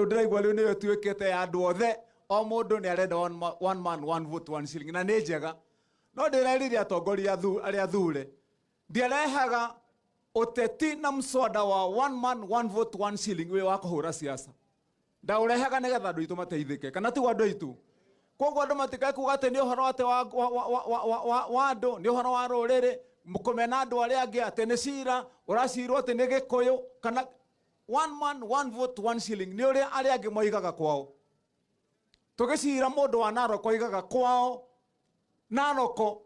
riu ndiraigua riu niyo tuikite ya andu othe o mundu ni arenda one man one vote one shilling na ni njega no ndireriria atongoria aria thure ndirehaga uteti na mswada wa one man one vote one shilling we wa kuhura siasa ndaurehaga nigetha andu itu mateithike kana ti andu itu koguo andu matikae kuga ati ni uhoro ate wa andu ni uhoro wa ruriri mukomena andu aria angi ati ni cira uracirwo ati ni gikuyu kana one man one vote one shilling ni uria aria angi moigaga kwao tugicira mundu wa Narok oigaga kwao Narok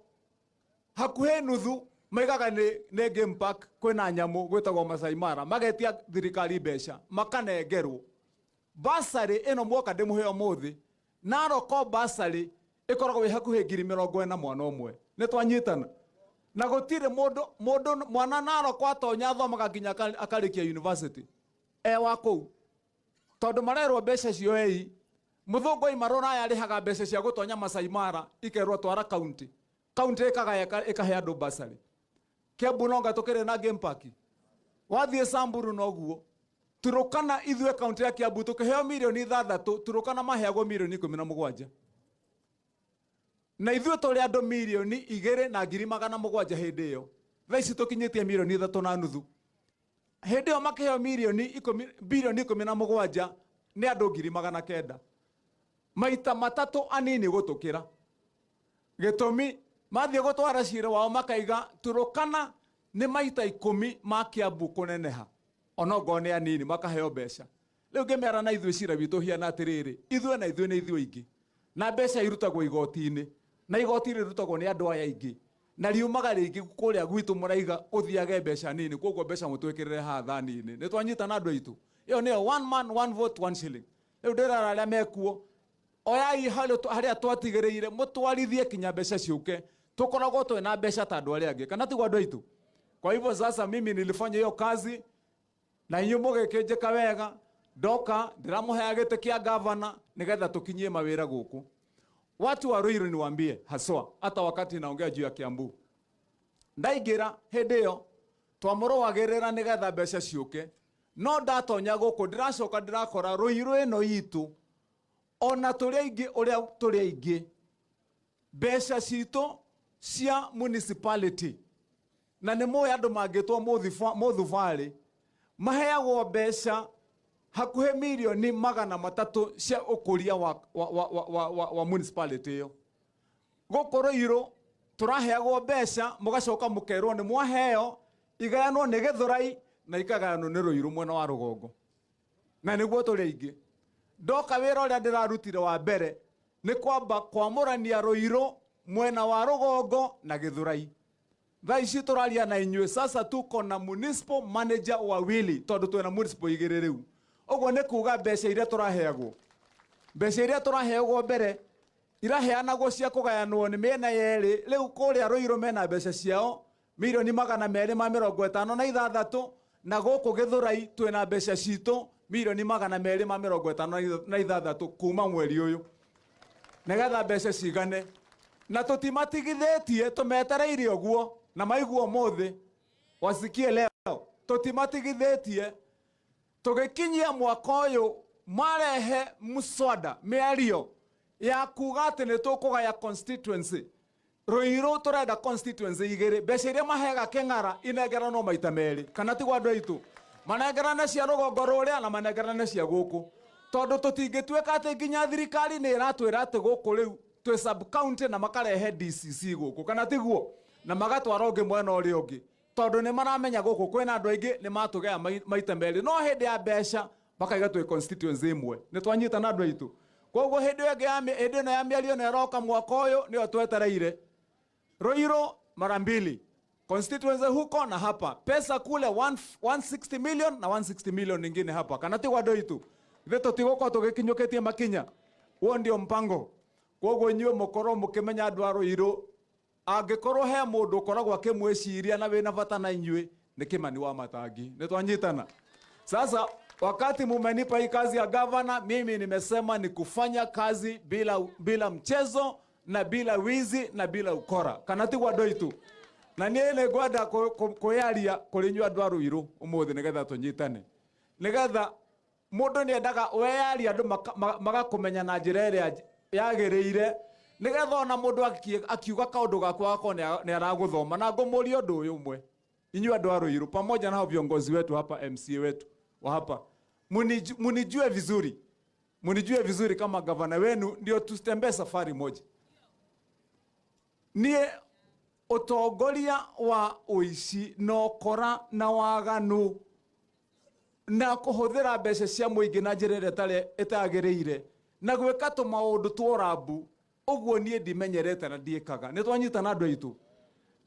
hakuhe nuthu maigaga ni game park kwina nyamu gwitagwo Masai Mara magetia thirikari mbeca makanengerwo basari ino mwoka ndimuheo muthi Narok basari ikoragwo wi hakuhe 40,000 mwana umwe ni twanyitana na gutire mundu mwana Narok atonya thomaga nginya akarikia university wa kou tondu marerwo mbeca cio ei muthungu imarora ya rihaga mbeca cia gutonya Masai Mara ikerwo twara county ikagaya ikahe andu basari Kiambu nonga tukire na game park wathie Samburu noguo Turukana ithwe county ya Kiambu tukiheo milioni 6 Turukana maheagwo milioni 17 na ithwe tuli andu milioni 2,700 hindi iyo thaici tukinyitie milioni 3.5 hindi iyo makiheo milioni 17 ni andu 900 maita matatu anini gutukira gitumi mathie gutwara cira wao makaiga Turukana ni maita 10 ma Kiambu kuneneha onogo ni anini makaheo mbeca riu ngemera na ithwe cira bitu hiana atiriri ithwe na ithwe ni ithwe ingi na mbeca irutagwo igoti-ini na igoti rirutagwo ni andu aya ingi na riumaga ringi kuria gwitu muraiga uthiage mbeca nini koguo mbeca mutwikirire ha thani-ini ni twanyitana andu aitu iyo niyo one man one vote one shilling riu ndirara aria mekuo oyai haria twatigireire mutwarithie kinya mbeca ciuke tukoragwo twina mbeca ta andu aria angi kana tigwa andu aitu kwa hivyo sasa mimi nilifanya hiyo kazi na inyu mugikinjika wega ndoka ndiramuhea gite kia governor nigetha tukinyie mawira guku watu wa Ruiru niwaambie haswa hata wakati naongea juu ya Kiambu ndaigira hindi iyo twamurowagirira nigetha mbeca ciuke no ndatonya guku ndiracoka ndirakora Ruiru ino itu ona turi aingi uria turi aingi mbeca citu cia municipality na ni moya andu mangitwo muthubari maheagwo mbeca hakuhe milioni 300 cia ukuria wa municipality iyo gukoro iro turaheagwo mbeca mugacoka mukerwo ni mwaheo igayanwo ni Githurai na ikagayanwo ni Ruiru mwena wa rugongo na niguo turi aingi ndoka wira uria ndirarutire wa mbere ni kwamba kwamurania Ruiru mwena wa rugongo na Githurai thaici turaria na inywe sasa tuko na municipal manager wawili tondu twena municipal igiri riu oguo ni kuga mbeca iria turaheagwo mbere iraheanagwo cia kugayanwo ni mena yeri riu kuria Ruiru mena mbeca ciao milioni 256 na guku Githurai twena mbeca citu milioni 256 kuma mweri uyu nigetha mbeca cigane na tutimatigithitie tumetereire uguo na maiguo muthi wasikie leo tutimatigithitie tugikinyia mwaka uyu marehe muswada miario ya kuga ati ni tukugaya constituency Ruiru turenda constituency igiri mbeca iria mahega King'ara inengerano maita meri kana tigwa andu aitu manengerane cia rugongo ruria na manengerane cia guku tondu tutingituika ati nginya thirikari ni iratwira ati guku riu twi sub county na makarehe DCC guku kana tiguo na magatwara ungi mwena uri ungi tondu ni maramenya guku kwina andu aingi ni matugea maita meri no hindi ya mbeca bakaiga twi constituency imwe ni twanyitana andu aitu koguo hindi ino ya miario na iroka mwaka uyu nio twetereire Ruiru mara mbili constituency huko na hapa pesa kule 160 million na 160 million nyingine hapa kana tigwa andu aitu veto tigoko tugikinyuketie makinya huo ndio mpango koguo nyuo mukorwo mukimenya andu a Ruiru angikorwo he mundu koragwo akimwiciria na wina bata na inyui ni Kimani wa Matangi ni twanyitana sasa wakati mumenipa hii kazi ya governor mimi nimesema ni kufanya kazi bila mchezo na bila wizi na bila ukora kana tigwa andu aitu na nie ne gwenda kuyaria kurinywa andu a Ruiru umuthi nigetha tunyitane nigetha mundu ni endaga weyari andu magakumenya na njira iria yagereire nigetha ona mundu akiuga kaundu gakwa gako ni araguthoma na ngumuria undu uyu umwe. Inyu andu a Ruiru pamoja na viongozi wetu hapa, MCA wetu wa hapa, munijue vizuri kama gavana wenu, ndio tutembee safari moja. Nie utongoria wa uici no kora na waganu na kuhuthira mbeca cia muingi na njira iria itagereire na gwika tu maundu tworambu uguo nie ndimenyerete na ndiikaga. Ni twanyitana andu aitu,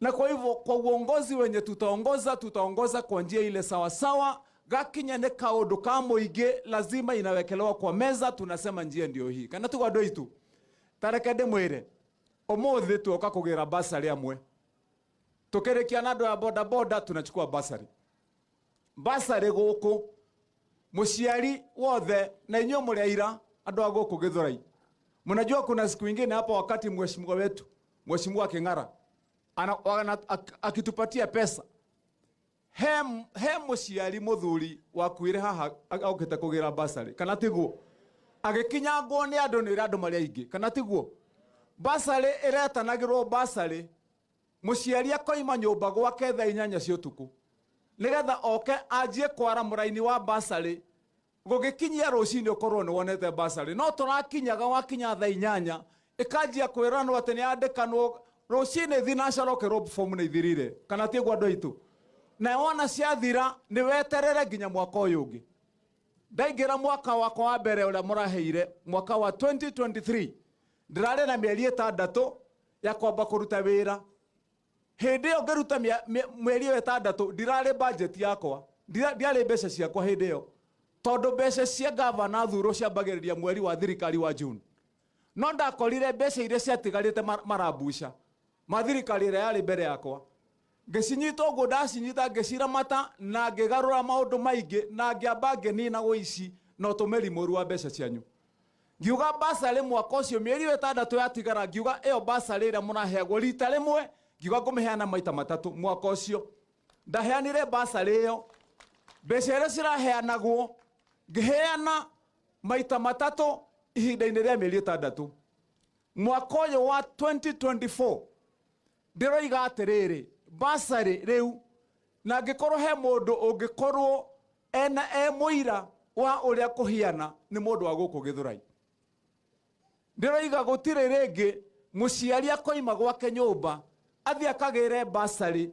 na kwa hivyo kwa uongozi wenye tutaongoza kwa njia ile sawa sawa. Gakinya ne kaundu ka muingi lazima inawekelewa kwa meza, tunasema njia ndio hii. Kana tu andu aitu tareke ndimwire umuthi tuoka kugira basari amwe tukirikia na andu ya boda boda, tunachukua basari guku muciari wothe na inyo muri aira andu aguku Githurai. Mnajua kuna siku nyingine hapa wakati mheshimiwa wetu Mheshimiwa King'ara akitupatia pesa, he muciari muthuri wakuire haha aukite kugira basari, kana tiguo agikinyangwo ni andu ni andu mari aingi, kana tiguo basari iretanagirwo basari muciari akoima nyumba gwake thaa 8 cia utuku nigetha oke anjie kwara muraini wa basari gugikinyia rucini ukorwo ni wonete basari. No turakinyaga wakinya thaa 8 ikanjia kwirano ati ni andikanwo rucini thinacara ukirwo form ni ithirire, kana tiguo andu aitu. Na wona ciathira ni weterere nginya mwaka uyu ungi. Ndaingira mwaka wakwa wa mbere uria muraheire mwaka wa 2023 ndirari na mieri 6 ya kwamba kuruta wira. Hindi yo ngiruta mieri 6 ndirari budget yakwa, ndiari mbeca ciakwa hindi yo, tondu mbeca cia gavana thuro ciambagiriria mweri wa thirikari wa June. No ndakorire mbeca iria ciatigarite marabusha mathirikari iria yari mbere yakwa, ngicinyita uguo ndacinyita ngiciramata na ngigarura maundu maingi na ngiamba nginina guici no tumeri moru wa mbeca cianyu. Ngiuga basari mwaka ucio mieri 6 yatigara, ngiuga iyo basari ira munaheagwo rita rimwe, ngiuga ngumiheana maita 3 mwaka ucio. Ndaheanire basari iyo, mbeca iria ciraheanagwo ngiheana maita 3 ihinda-ini ria mieri 6. Mwaka uyu wa 2024 ndiroiga atiriri basari riu na ngikorwo he mundu ungikorwo ena muira wa uria kuhiana ni mundu wa guku Githurai. Ndiroiga gutire ringi muciari akoima gwake nyumba athi akagire basari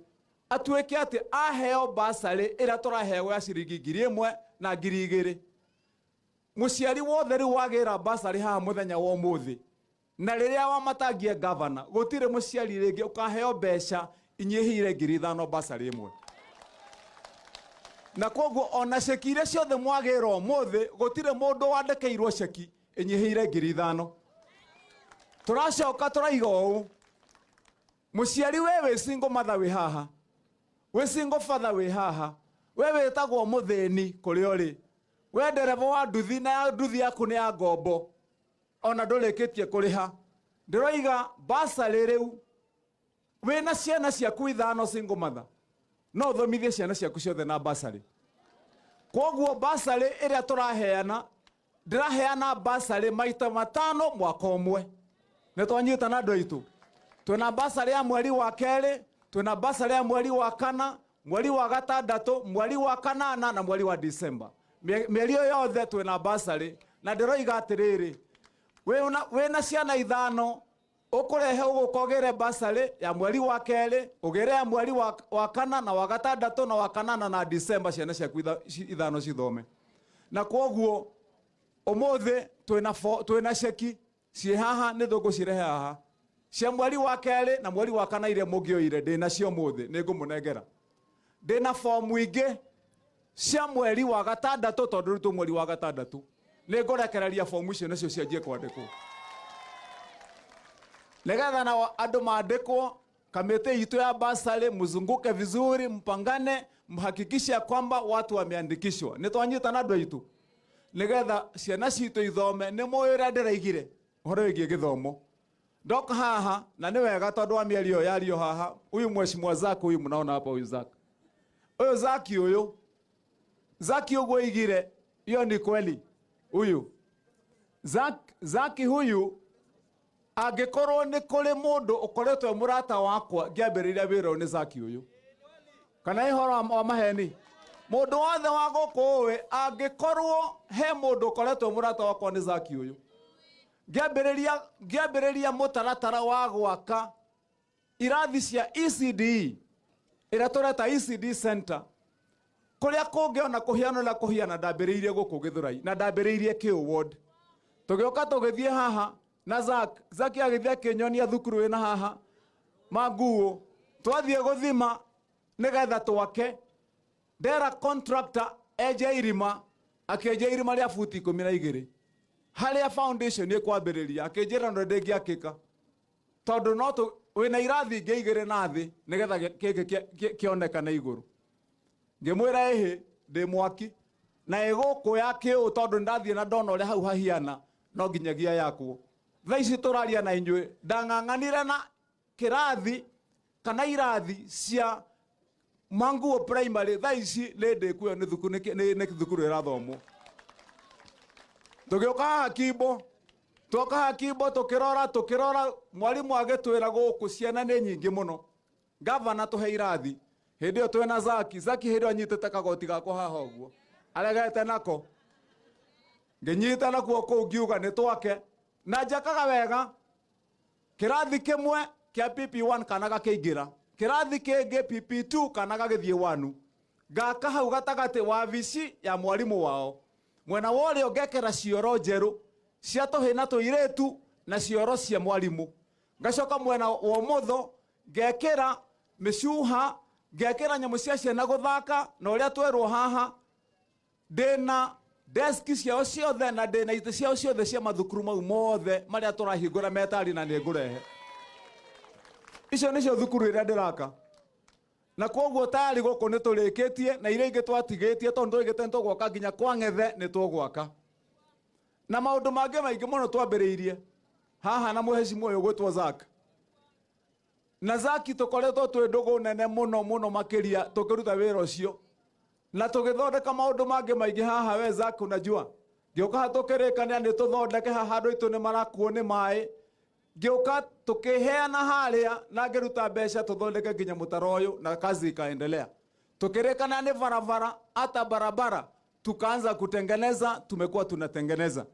atuike ati aheo basari ira turaheo ya ciringi 1,000 na 2,000. Muciari wothe riu wagira basari ha muthenya wa umuthi na riria wamatangie gavana gutire muciari ringi ukaheo mbeca inyihire 5,000 basari imwe. Na koguo ona ceki iria ciothe mwagira umuthi gutire mundu wandikeirwo ceki inyihire 5,000. Turacoka turaiga uu, muciari we single mother wi haha, we single father wi haha, we wetagwo muthini kuri uri, we ndereva wa nduthi na nduthi yaku ni ya ngombo ona ndurikitie kuriha. Ndiroiga basari riu wina ciana ciaku 5 single mother no thomithie ciana ciaku ciothe na basari. Koguo basari iria turaheana ndiraheana basari maita 5 mwaka umwe. Ne twanyita na andu aitu, twina basari ya mweri wa 2, twina basari ya mweri wa 4, mweri wa 6, mweri wa 8 na mweri wa Disemba. Mieri yothe twina basari. Na ndiroiga atiriri, wina ciana 5 ukurehe ugukogere basari ya mweri wa 2, ugere ya mweri wa 4 na wa 6 na wa 8 na Disemba, ciana ciaku 5 cithome. Na koguo umuthi twina ceki cie haha ni thugu cirehe haha cia mweri wa 2 na mweri wa 4 iria mungioire ndina cio muthi ni ngumunengera. Ndina form ingi cia mweri wa 6 tondu ritu mweri wa 6 ni ngurekereria form icio nacio cianjie kwandikwo nigetha na andu maandikwo. Kamiti itu ya basari mzunguke vizuri, mpangane, mhakikishe kwamba watu wameandikishwa. Ni twanyita na andu aitu nigetha ciana citu ithome. Ni moira ndiraigire horo wigi githomo ndoka haha na ni wega tondu wa mieri yo yario haha. Uyu mheshimiwa Zaki uyu mnaona hapa, uyu Zaki uyu Zaki uguo igire Hiyo ni kweli. Huyu Zaki huyu angikorwo ni kuri mundu ukoretwe murata wakwa ngiambiriria wira ni Zaki huyu. Kana ihoro wa maheni. Mundu wothe wa gukuwe angikorwo he mundu ukoretwe murata wakwa ni Zaki huyu. Ngiambiriria mutaratara wa gwaka irathi cia ECD ira tureta ECD center kuria kungiona kuhiana na kuhiana ndambiriirie guku Githurai na ndambiriirie Kiu ward. Tugioka tugithie haha na Zaki agithia kinyonia thukuru ina haha Maguo twathie guthima nigetha twake ndera contractor eje irima akeje irima ria futi 12 haria foundation ikwambiriria akenjira ndo ndingiakika tondu no tu wina irathi ngeigire na thi nigetha kioneka na iguru ngimwira ehe ndi mwaki na iguku ya Kiu tondu ndathie na ndona ria hau hahiana no nginyagia yakwo thaici turaria na inywe ndang'ang'anire na kirathi kana irathi cia Manguo primary thaici lende kuyo ni thukuru irathomwo tugioka Hakimbo twoka Hakimbo tukirora mwalimu agitwira guku ciana ni nyingi muno governor tuhe irathi hindi yo twena Zaki hindi anyitete kagoti gako haha uguo aregete nako nginyita nakuo kuu ngiuga ni twake na njakaga wega kirathi kimwe kia PP1 kana gakiingira kirathi kingi PP2 kana gagithie 1 ngaka hau gatagati wa vici ya mwalimu wao mwena wole ogekera cioro njeru cia tuhina tuiretu na cioro cia mwalimu ngacoka mwena wa mutho ngekera micuha ngekera nyamu cia ciana guthaka na uria twerwo haha ndina deski ciao ciothe na ndina ite ciao ciothe cia mathukuru mau mothe maria turahingura metari na ningurehe icio nicio thukuru iria ndiraka na koguo tayari guku ni turikitie na iria ingi twatigitie tondu igite ntugwaka nginya kwa Ngethe ni tugwaka na maundu mangi maingi muno twambiriirie haha na muhecimu uyu gwitwo Zaki na Zaki tukoretwo twi ndugu nene muno makiria tukiruta wira ucio na tugithondeka maundu mangi maingi haha we Zaki unajua ngioka hatukirikania ni tuthondeke haha andu itu ni marakuo ni mai ngioka tukiheana haria na ngiruta mbeca tuthondeke nginya mutaro uyu na kazi ikaendelea tukirikana ni barabara hata barabara tukaanza kutengeneza tumekuwa tunatengeneza